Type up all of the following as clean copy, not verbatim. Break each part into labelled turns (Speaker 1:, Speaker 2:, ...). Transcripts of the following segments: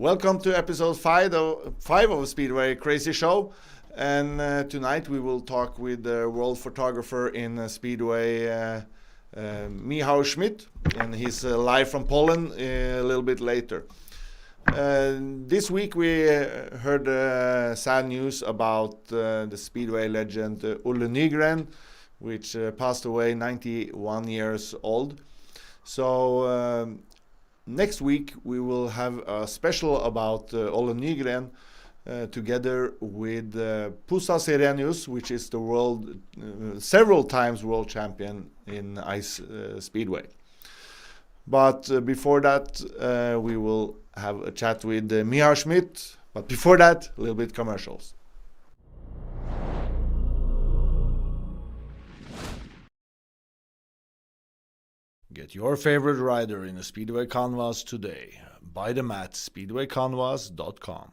Speaker 1: Welcome to episode 5 of Speedway Crazy Show. And tonight we will talk with the world photographer in Speedway, Michal Szmyd, and he's live from Poland a little bit later. This week we heard sad news about the Speedway legend Olle Nygren, which passed away 91 years old. So next week we will have a special about Olle Nygren together with Pusa Serenius, which is the world, several times world champion in ice speedway. But before that we will have a chat with Michal Szmyd. But before that, a little bit commercials. Get your favorite rider in a Speedway Canvas today. Buy them at speedwaycanvas.com.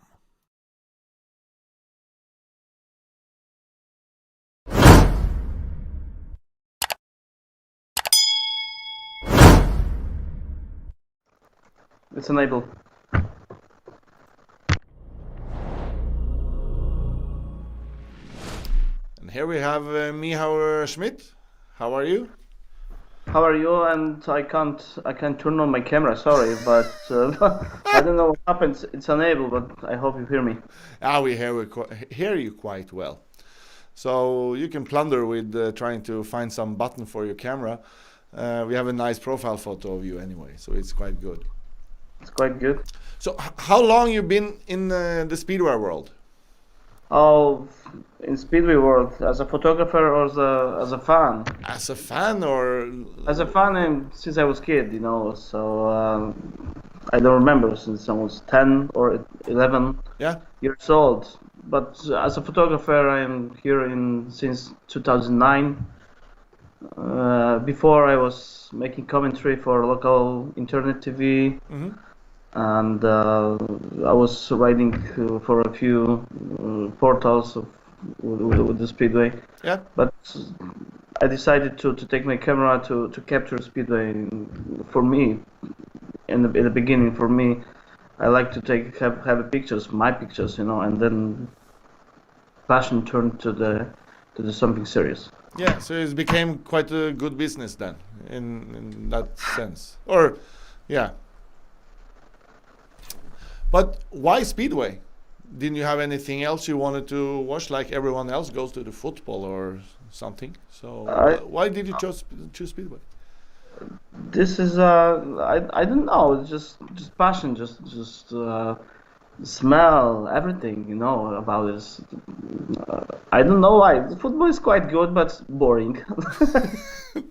Speaker 2: It's enabled.
Speaker 1: And here we have Michal Szmyd. How are you?
Speaker 2: How are you? And I can't turn on my camera. Sorry, but I don't know what happens. It's enabled, but I hope you hear me.
Speaker 1: We hear you quite well. So you can plunder with trying to find some button for your camera. We have a nice profile photo of you anyway, so it's quite good.
Speaker 2: It's quite good.
Speaker 1: So how long you been in the Speedway world?
Speaker 2: Oh, in Speedway world, as a photographer or as a fan?
Speaker 1: As a fan or?
Speaker 2: As a fan since I was kid, you know, so I don't remember since I was 10 or 11 years old. But as a photographer, I'm here since 2009. Before I was making commentary for local internet TV. Mm-hmm. And I was writing for a few portals with the Speedway. Yeah. But I decided to take my camera to capture Speedway. For me, in the beginning, for me, I like to have pictures, my pictures, you know, and then passion turned to something serious.
Speaker 1: Yeah, so it became quite a good business then, in that sense. Or, yeah. But why Speedway? Didn't you have anything else you wanted to watch, like everyone else goes to the football or something? So why did you choose Speedway?
Speaker 2: This is I don't know. It's just passion, just smell everything, you know, about this. I don't know why. The football is quite good, but boring.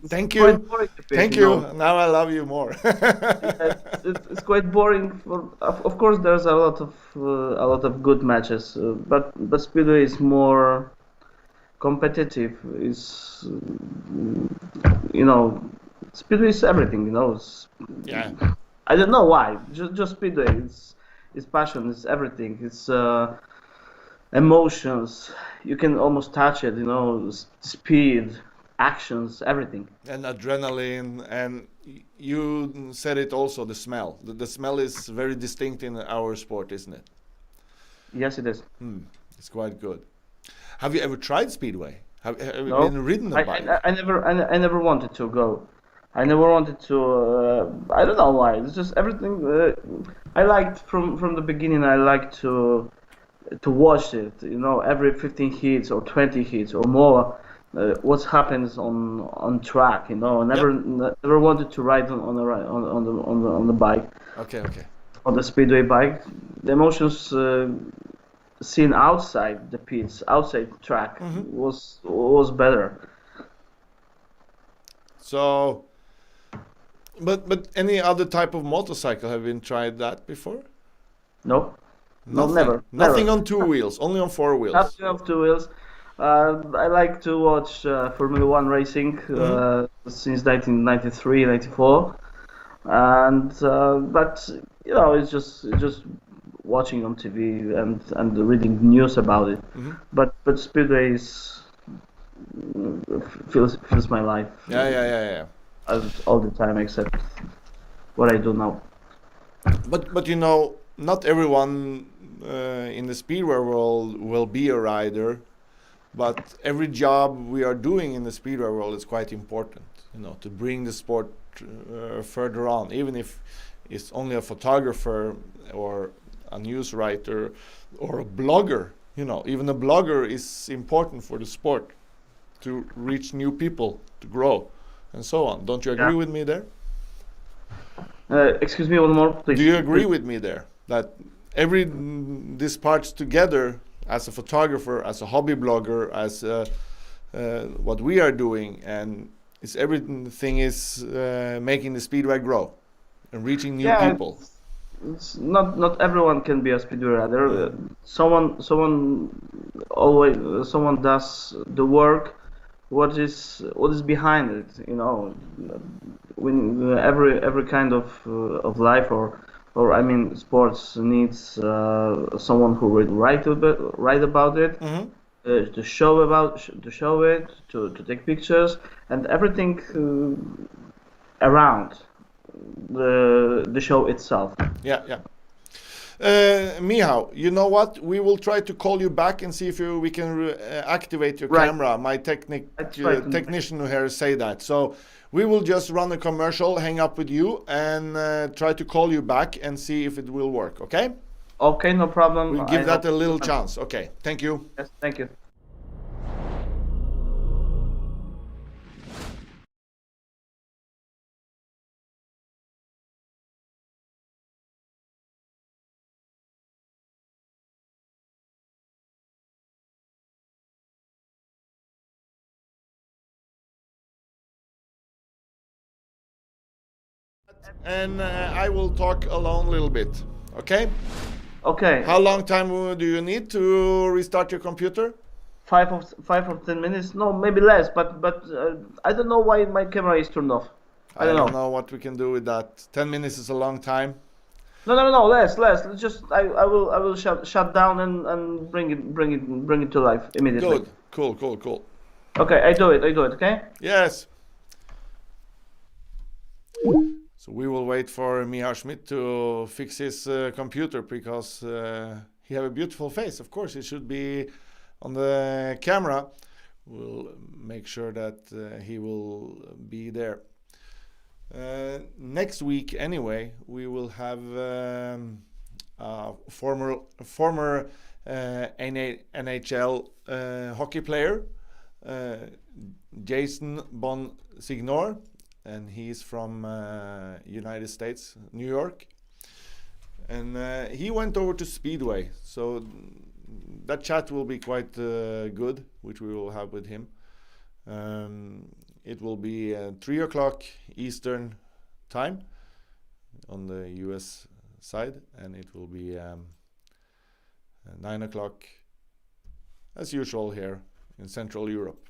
Speaker 1: Thank you.
Speaker 2: Boring
Speaker 1: Thank you. Now I love you more.
Speaker 2: It's quite boring. Of course, there's a lot of good matches, but Speedway is more competitive. Is you know, Speedway is everything. You know.
Speaker 1: Yeah.
Speaker 2: I don't know why. Just Speedway. It's passion. It's everything. It's emotions. You can almost touch it. You know, speed. Actions, everything.
Speaker 1: And adrenaline, and you said it also, the smell. The smell is very distinct in our sport, isn't it?
Speaker 2: Yes, it is.
Speaker 1: It's quite good. Have you ever tried Speedway? Have you been ridden a bike?
Speaker 2: I never wanted to go. I never wanted to. I don't know why. It's just everything. I liked from the beginning. I liked to watch it. You know, every 15 hits or 20 hits or more. What happens on track, you know? Never wanted to ride on the bike.
Speaker 1: Okay.
Speaker 2: On the Speedway bike, the emotions seen outside the pits, outside track, was better.
Speaker 1: So, but any other type of motorcycle, have you tried that before?
Speaker 2: No.
Speaker 1: Nothing.
Speaker 2: Never.
Speaker 1: Nothing on 2 wheels, only on 4 wheels.
Speaker 2: Nothing on 2 wheels. I like to watch Formula One racing since 1993, 94, and but you know, it's just watching on TV and reading news about it. But Speedway feels my life.
Speaker 1: Yeah.
Speaker 2: All the time, except what I do now.
Speaker 1: But you know, not everyone in the speedway world will be a rider, but every job we are doing in the speedway world is quite important, to bring the sport further on, even if it's only a photographer or a news writer or a blogger. Even a blogger is important for the sport to reach new people, to grow, and so on. Don't you agree with me there?
Speaker 2: Excuse me, one more, please.
Speaker 1: Do you agree with me there that these parts together, as a photographer, as a hobby blogger, as what we are doing, and everything is making the speedway grow and reaching new people?
Speaker 2: It's not everyone can be a speedway rider. Someone does the work. What is behind it? When every kind of life or I mean sports needs someone who will write about it, to show it, to take pictures and everything around the show itself.
Speaker 1: Yeah. Michal, you know what? We will try to call you back and see if we can activate your camera. My technician here say that. So we will just run a commercial, hang up with you, and try to call you back and see if it will work. Okay?
Speaker 2: Okay, no problem.
Speaker 1: We'll give that a little chance. Okay, thank you.
Speaker 2: Yes, thank you.
Speaker 1: And I will talk alone a little bit. Okay?
Speaker 2: Okay.
Speaker 1: How long time do you need to restart your computer?
Speaker 2: 5 or 10 minutes? No, maybe less. But I don't know why my camera is turned off. I don't
Speaker 1: know what we can do with that. 10 minutes is a long time.
Speaker 2: No, less. Just I will shut down and bring it to life immediately.
Speaker 1: Good. Cool.
Speaker 2: Okay, I do it. Okay.
Speaker 1: Yes. So we will wait for Michal Szmyd to fix his computer, because he have a beautiful face. Of course, it should be on the camera. We'll make sure that he will be there. Next week, anyway, we will have former NHL hockey player, Jason Bonsignor. And he's from United States, New York. And he went over to Speedway. So that chat will be quite good, which we will have with him. It will be 3 o'clock Eastern time on the US side. And it will be 9 o'clock, as usual, here in Central Europe.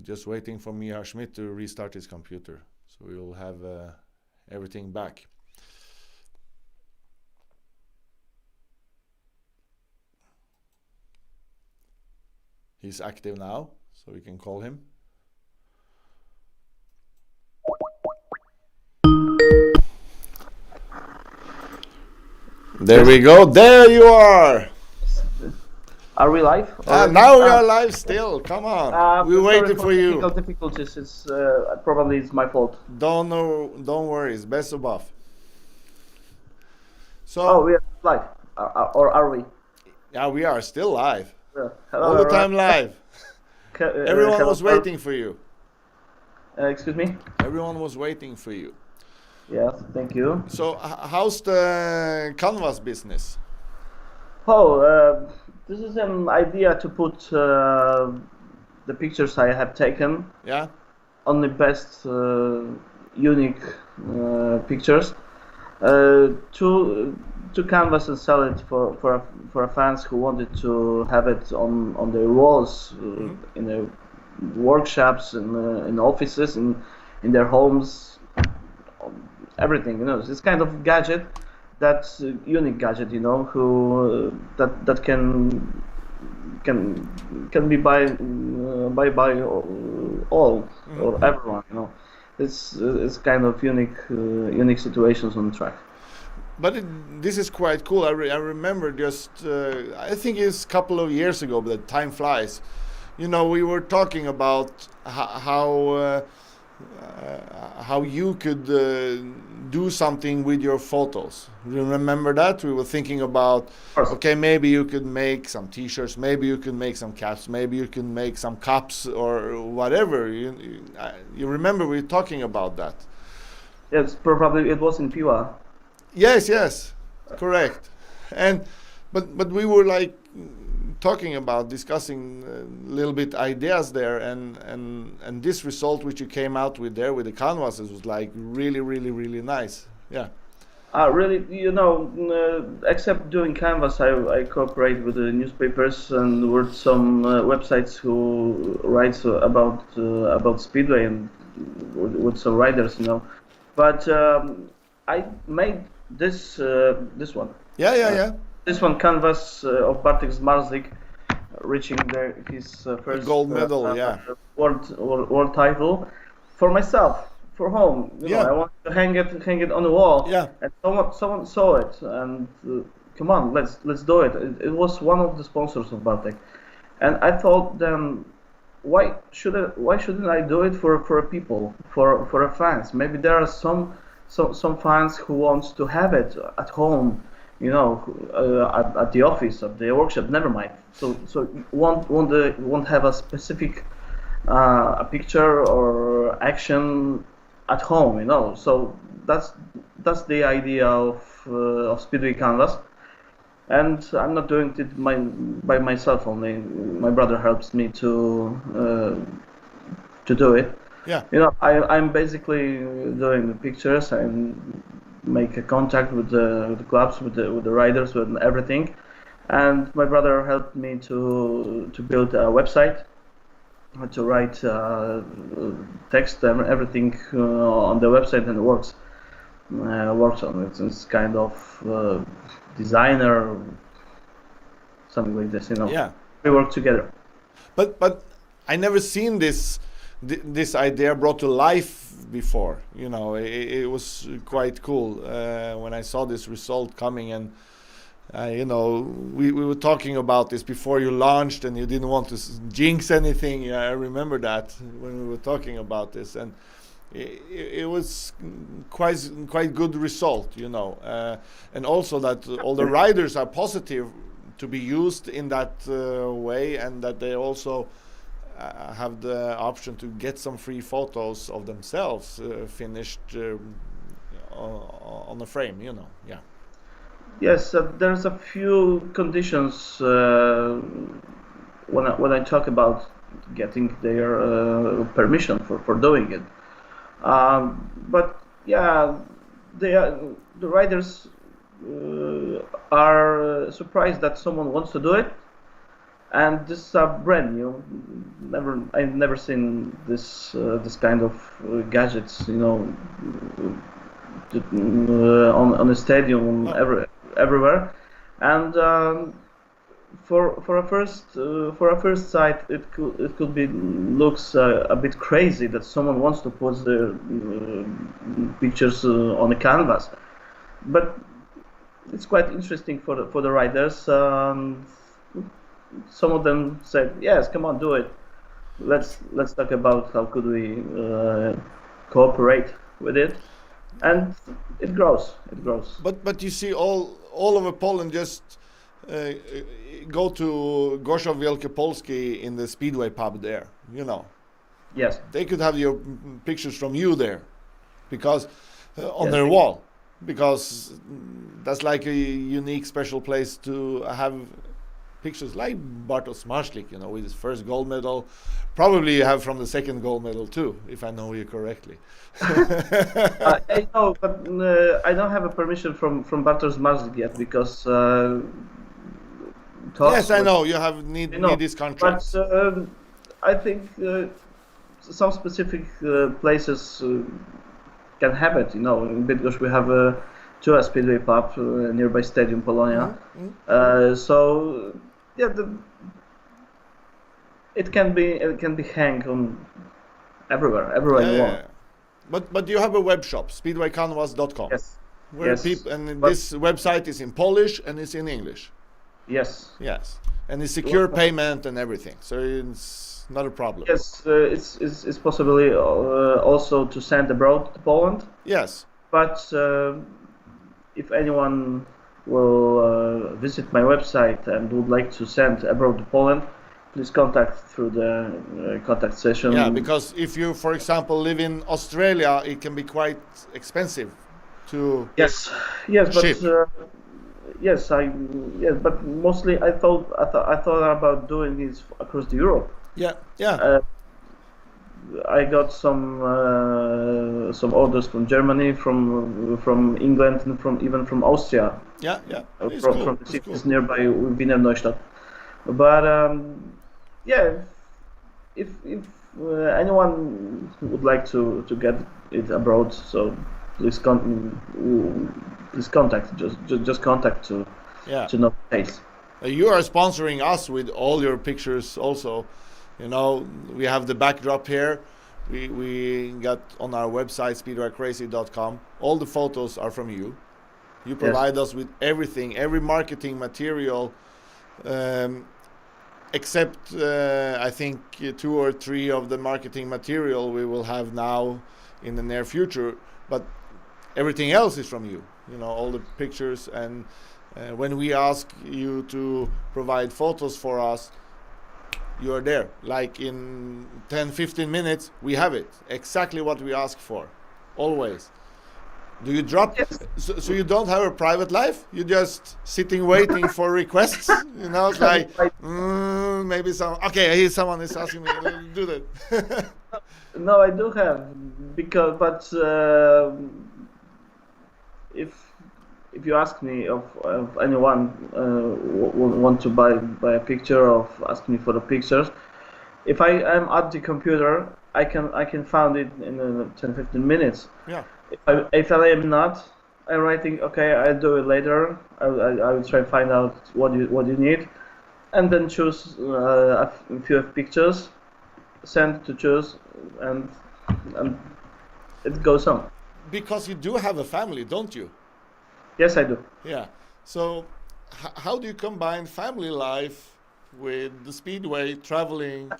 Speaker 1: Just waiting for Michal Szmyd to restart his computer, so we will have everything back. He's active now, so we can call him. There we go. There you are.
Speaker 2: Are we live?
Speaker 1: Now we are live still. Come on. We waited for you.
Speaker 2: Technical difficulties. It's probably it's my fault.
Speaker 1: Don't worry. It's best of both.
Speaker 2: So we are live, or are we?
Speaker 1: Yeah, we are still live.
Speaker 2: Hello,
Speaker 1: all the time live. Everyone was waiting for you.
Speaker 2: Excuse me?
Speaker 1: Everyone was waiting for you.
Speaker 2: Yes, thank you.
Speaker 1: So how's the canvas business?
Speaker 2: This is an idea to put the pictures I have taken.
Speaker 1: Yeah.
Speaker 2: On the best unique pictures to canvas and sell it for fans who wanted to have it on their walls, in their workshops, in offices, in their homes, everything. This kind of gadget. That's a unique gadget, who that can be by all or everyone, It's kind of unique situations on the track.
Speaker 1: But this is quite cool. I remember just, I think it's a couple of years ago, but time flies. You know, we were talking about how you could do something with your photos. You remember that? We were thinking about, okay, maybe you could make some T-shirts, maybe you could make some caps, maybe you can make some cups or whatever. You remember we were talking about that?
Speaker 2: Yes, probably it was in Piła.
Speaker 1: Yes, correct. And but we were like talking about discussing a little bit ideas there, and this result which you came out with there with the canvases was like really nice. Yeah.
Speaker 2: Really, you know, except doing Canvas, I cooperate with the newspapers and with some websites who writes about Speedway and with some writers, you know. But I made this one.
Speaker 1: Yeah.
Speaker 2: This one, Canvas of Bartek Zmarzlik, reaching his first
Speaker 1: gold medal,
Speaker 2: world title, for myself, for home. You know, I want to hang it on the wall.
Speaker 1: Yeah.
Speaker 2: And someone saw it, and come on, let's do it. It was one of the sponsors of Bartek, and I thought then, why shouldn't I do it for people, for a fans? Maybe there are some fans who wants to have it at home, you know, at the office, at the workshop. Never mind. So won't have a specific a picture or action at home, you know. So that's the idea of Speedway Canvas. And I'm not doing it by myself only. My brother helps me to do it.
Speaker 1: Yeah.
Speaker 2: You know, I'm basically doing the pictures and make a contact with the clubs, with the riders, with everything. And my brother helped me to build a website, to write text and everything on the website, and it works on it. It's kind of designer, something like this, you know.
Speaker 1: Yeah.
Speaker 2: We work together.
Speaker 1: But I never seen this idea brought to life before. You know, it was quite cool when I saw this result coming, and you know, we were talking about this before you launched, and you didn't want to jinx anything. Yeah, I remember that when we were talking about this, and it was quite good result, you know, and also that all the riders are positive to be used in that way, and that they also have the option to get some free photos of themselves finished on the frame, you know. Yeah.
Speaker 2: Yes, there's a few conditions when I talk about getting their permission for doing it. But yeah, the riders are surprised that someone wants to do it, and this is a brand new. I've never seen this kind of gadgets, you know, on a stadium everywhere, and for a first sight, it could be looks a bit crazy that someone wants to put their pictures on a canvas, but it's quite interesting for the riders. Some of them said, "Yes, come on, do it. Let's talk about how could we cooperate with it," and it grows.
Speaker 1: But you see, all over Poland just go to Gorzów Wielkopolski in the Speedway Pub there. You know.
Speaker 2: Yes.
Speaker 1: They could have your pictures from you there, because on their wall, because that's like a unique, special place to have pictures like Bartosz Zmarzlik, you know, with his first gold medal. Probably you have from the second gold medal too, if I know you correctly.
Speaker 2: I know, but I don't have a permission from Bartosz Zmarzlik yet, because
Speaker 1: yes, I know you have need this contract.
Speaker 2: But I think some specific places can have it. You know, in Bydgoszcz we have a Speedway Pub nearby Stadium Polonia. So yeah, it can be hang on everywhere you want.
Speaker 1: But you have a web shop, speedwaycanvas.com. where
Speaker 2: Yes.
Speaker 1: people, and
Speaker 2: But-
Speaker 1: this website is in Polish and it's in English.
Speaker 2: Yes.
Speaker 1: Yes, and it's secure payment and everything, so it's not a problem.
Speaker 2: Yes, it's possibly also to send abroad to Poland.
Speaker 1: Yes.
Speaker 2: But if anyone will visit my website and would like to send abroad to Poland, please contact through the contact session.
Speaker 1: Yeah, because if you, for example, live in Australia, it can be quite expensive to.
Speaker 2: Yes,
Speaker 1: Ship.
Speaker 2: but but mostly I thought about doing this across Europe.
Speaker 1: Yeah, yeah.
Speaker 2: I got some orders from Germany, from England, and even from Austria.
Speaker 1: Yeah, yeah. It's
Speaker 2: From
Speaker 1: cool.
Speaker 2: the
Speaker 1: It's
Speaker 2: cities
Speaker 1: cool.
Speaker 2: nearby Wiener Neustadt. But yeah, if anyone would like to get it abroad, so please contact. Just contact to
Speaker 1: Yeah.
Speaker 2: know the pace.
Speaker 1: You are sponsoring us with all your pictures also. You know, we have the backdrop here. We got on our website, speedwaycrazy.com. All the photos are from you. You provide us with everything, every marketing material, except I think 2 or 3 of the marketing material we will have now in the near future. But everything else is from you. You know, all the pictures, and when we ask you to provide photos for us, you are there. Like in 10-15 minutes, we have it. Exactly what we ask for. Always. Do you drop?
Speaker 2: Yes.
Speaker 1: So you don't have a private life? You're just sitting waiting for requests? You know, it's like, maybe some... Okay, here someone is asking me to do that.
Speaker 2: No, I do have, but if you ask me of anyone want to buy a picture, or ask me for the pictures, if I am at the computer, I can find it in 10-15 minutes.
Speaker 1: Yeah.
Speaker 2: If I am not, I'm writing, okay, I'll do it later. I will try and find out what you need, and then choose a few pictures, send to choose, and it goes on.
Speaker 1: Because you do have a family, don't you?
Speaker 2: Yes, I do.
Speaker 1: Yeah. So how do you combine family life with the speedway, traveling?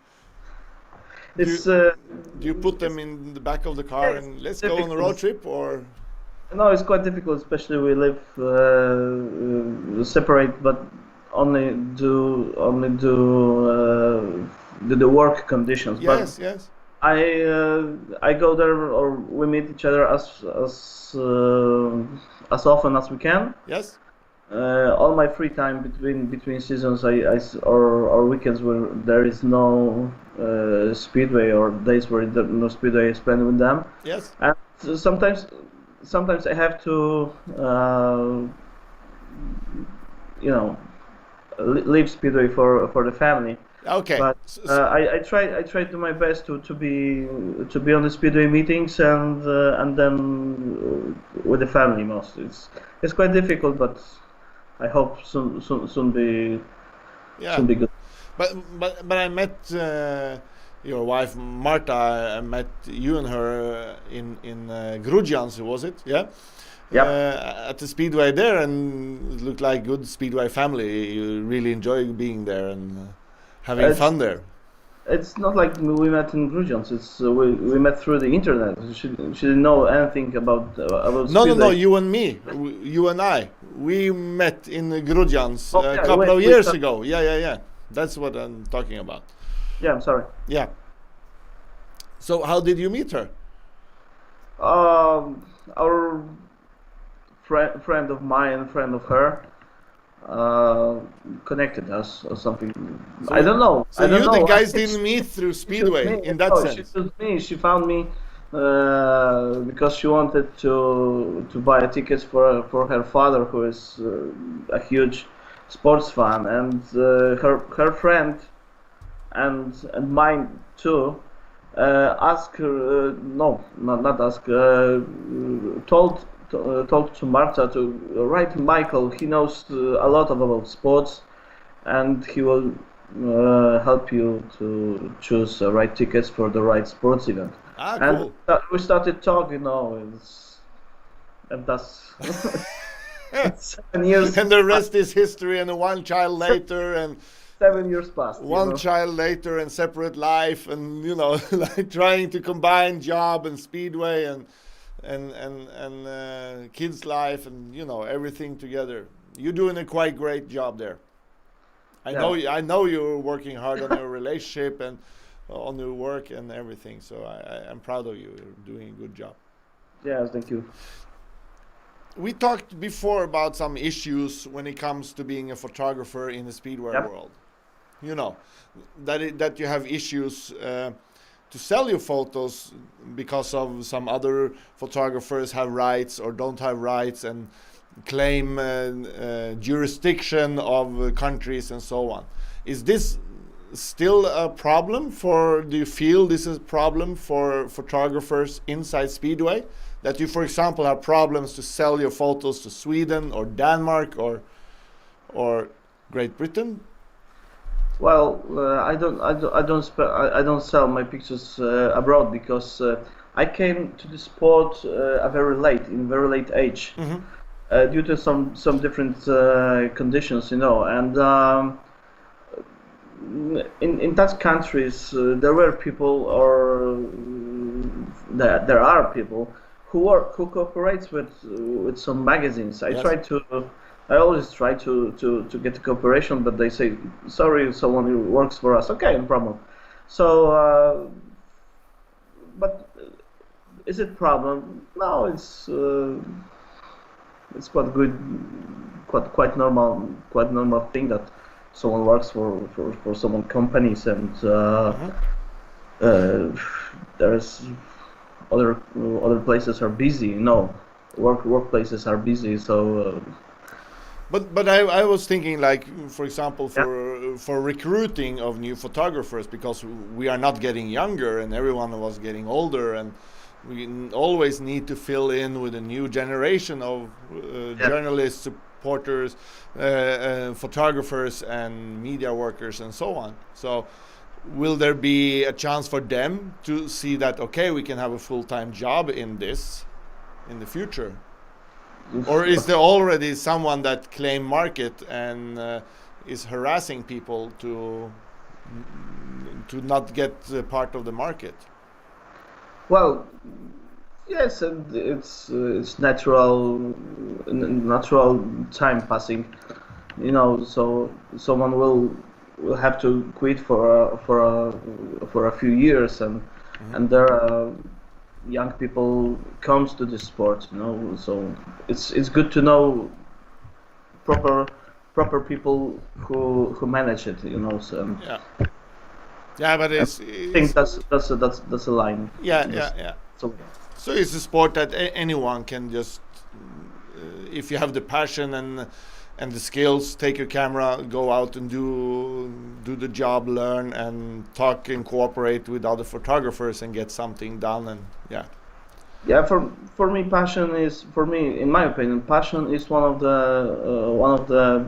Speaker 2: It's
Speaker 1: Do you put them in the back of the car and let's go on a road trip, or?
Speaker 2: no, it's quite difficult, especially we live separate, but only do the work conditions.
Speaker 1: Yes, yes.
Speaker 2: I go there, or we meet each other as often as we can.
Speaker 1: Yes.
Speaker 2: All my free time between seasons, or weekends where there is no speedway, or days where there no speedway, I spend with them.
Speaker 1: Yes.
Speaker 2: And sometimes I have to leave speedway for the family.
Speaker 1: Okay.
Speaker 2: But I try to do my best to be on the speedway meetings, and then with the family most. It's quite difficult, but I hope soon be good.
Speaker 1: But I met your wife Marta. I met you and her in Grudziądz, was it? Yeah.
Speaker 2: Yeah.
Speaker 1: At the speedway there, and it looked like good speedway family. You really enjoy being there and having fun there.
Speaker 2: It's not like we met in Grudziądz. It's we met through the internet. She didn't know anything about speedway.
Speaker 1: No. You and me, you and I, we met in Grudziądz a
Speaker 2: yeah,
Speaker 1: couple of
Speaker 2: we
Speaker 1: years
Speaker 2: start-
Speaker 1: ago. Yeah. That's what I'm talking about.
Speaker 2: Yeah, I'm sorry.
Speaker 1: Yeah. So how did you meet her?
Speaker 2: Our friend of mine, friend of her, connected us or something.
Speaker 1: So
Speaker 2: I don't know.
Speaker 1: So
Speaker 2: I don't
Speaker 1: you
Speaker 2: know.
Speaker 1: the guys
Speaker 2: She-
Speaker 1: didn't meet through
Speaker 2: she
Speaker 1: Speedway
Speaker 2: chose me.
Speaker 1: in that
Speaker 2: No,
Speaker 1: sense.
Speaker 2: She chose me. She found me because she wanted to buy tickets for her father, who is a huge sports fan, and her friend and mine too. Ask her, no, not ask. Told to Marta to write Michal. He knows a lot about sports, and he will help you to choose right tickets for the right sports event.
Speaker 1: Ah,
Speaker 2: And
Speaker 1: cool.
Speaker 2: we started talking. and that's 7 years.
Speaker 1: And the rest is history. And one child later, and
Speaker 2: 7 years passed.
Speaker 1: one child later, and separate life, and like trying to combine job and speedway and kids' life, and everything together. You're doing a quite great job there. I know you're working hard on your relationship and on your work and everything. So I'm proud of you. You're doing a good job.
Speaker 2: Yes, thank you.
Speaker 1: We talked before about some issues when it comes to being a photographer in the speedway world. That you have issues to sell your photos because of some other photographers have rights or don't have rights and claim jurisdiction of countries and so on. Is this still a problem do you feel this is a problem for photographers inside Speedway? That you, for example, have problems to sell your photos to Sweden or Denmark or Great Britain?
Speaker 2: Well, I don't sell my pictures abroad because I came to the sport in very late age, due to some different conditions, and in that countries there were people, or there are people who cooperates with some magazines. I always try to get the cooperation, but they say, sorry, someone who works for us. Okay, no problem. So, but is it problem? No, it's quite good, quite normal thing that someone works for some companies, and there's other places are busy. Workplaces are busy, so.
Speaker 1: But I was thinking, like, for example, for recruiting of new photographers, because we are not getting younger and everyone was getting older, and we always need to fill in with a new generation of journalists, supporters, photographers and media workers and so on. So will there be a chance for them to see that, okay, we can have a full-time job in this in the future? Or is there already someone that claim market and is harassing people to not get part of the market?
Speaker 2: Well, yes, and it's natural time passing, So someone will have to quit for a few years, and there are young people comes to the sport, So it's good to know proper people who manage it, So,
Speaker 1: yeah, but
Speaker 2: I think that's a line.
Speaker 1: Yeah. So it's a sport that anyone can just, if you have the passion and the skills, take your camera, go out and do the job, learn and talk and cooperate with other photographers and get something done. And
Speaker 2: yeah, for me, passion is, in my opinion, passion is one of the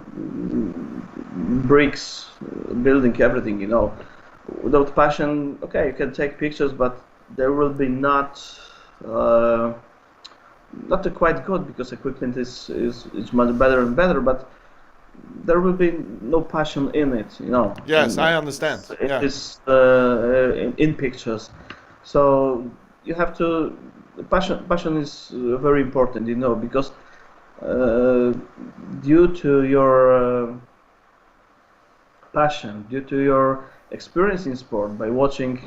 Speaker 2: bricks building everything. Without passion, okay, you can take pictures, but there will be not quite good, because equipment is much better and better, but there will be no passion in it,
Speaker 1: Yes, I understand.
Speaker 2: It is in pictures, so you have to. Passion is very important, because due to your passion, due to your experience in sport, by watching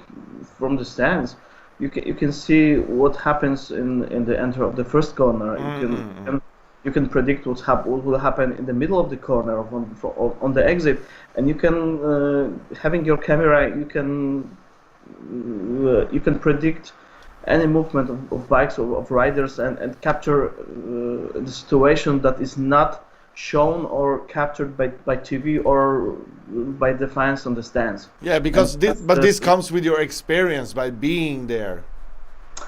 Speaker 2: from the stands, you can see what happens in the enter of the first corner. You can predict what will happen in the middle of the corner on the exit, and you can having your camera, you can predict any movement of bikes or of riders, and capture the situation that is not shown or captured by TV or by the fans on the stands.
Speaker 1: Yeah, because this comes with your experience by being there,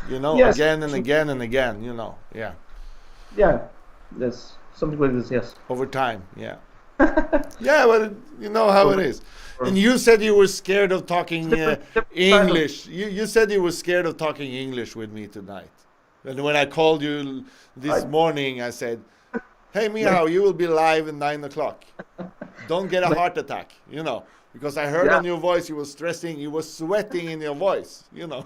Speaker 2: yes,
Speaker 1: again and again and again, Yeah,
Speaker 2: yes, something like this, yes.
Speaker 1: Over time, yeah. Yeah, well, you know how it is. And you said you were scared of talking English. You said you were scared of talking English with me tonight. And when I called you this morning, I said, "Hey, Michal, you will be live at 9 o'clock. Don't get a heart attack, you know." Because I heard on your voice you were stressing, you were sweating in your voice, you know.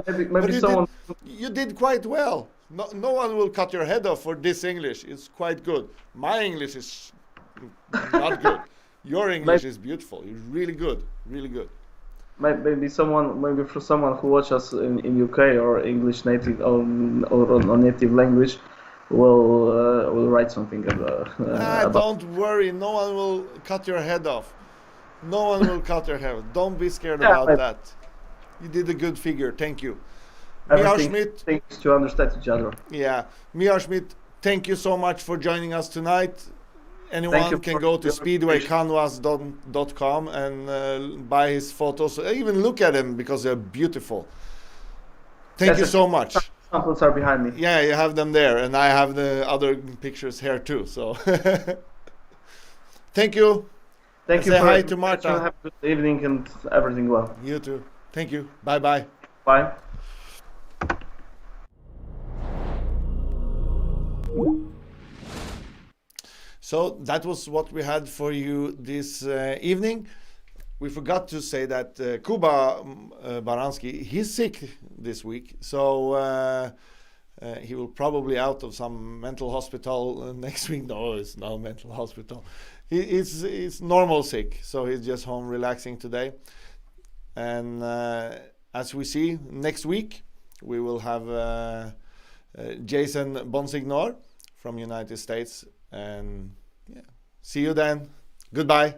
Speaker 2: Maybe
Speaker 1: But
Speaker 2: someone.
Speaker 1: you did quite well. No one will cut your head off for this English. It's quite good. My English is not good. Your English is beautiful. It's really good, really good.
Speaker 2: Maybe for someone who watches in UK or English native or native language, will write something about.
Speaker 1: Don't worry. No one will cut your head off. No one will cut your head off. Don't be scared about that. You did a good figure. Thank you. Michal Szmyd.
Speaker 2: Things to understand each other.
Speaker 1: Yeah. Michal Szmyd, thank you so much for joining us tonight. Anyone can go to speedwaycanvas.com and buy his photos. Even look at them because they're beautiful. Thank you so much.
Speaker 2: Samples are behind me.
Speaker 1: Yeah, you have them there, and I have the other pictures here too. So, thank you.
Speaker 2: Thank you.
Speaker 1: Say hi to Marta.
Speaker 2: Have a good evening and everything well.
Speaker 1: You too. Thank you. Bye bye.
Speaker 2: Bye.
Speaker 1: So that was what we had for you this evening. We forgot to say that Kuba Baranski, he's sick this week, so he will probably out of some mental hospital next week. No, it's not a mental hospital. He's normal sick, so he's just home relaxing today. And as we see, next week we will have Jason Bonsignor from United States. And yeah, see you then. Goodbye.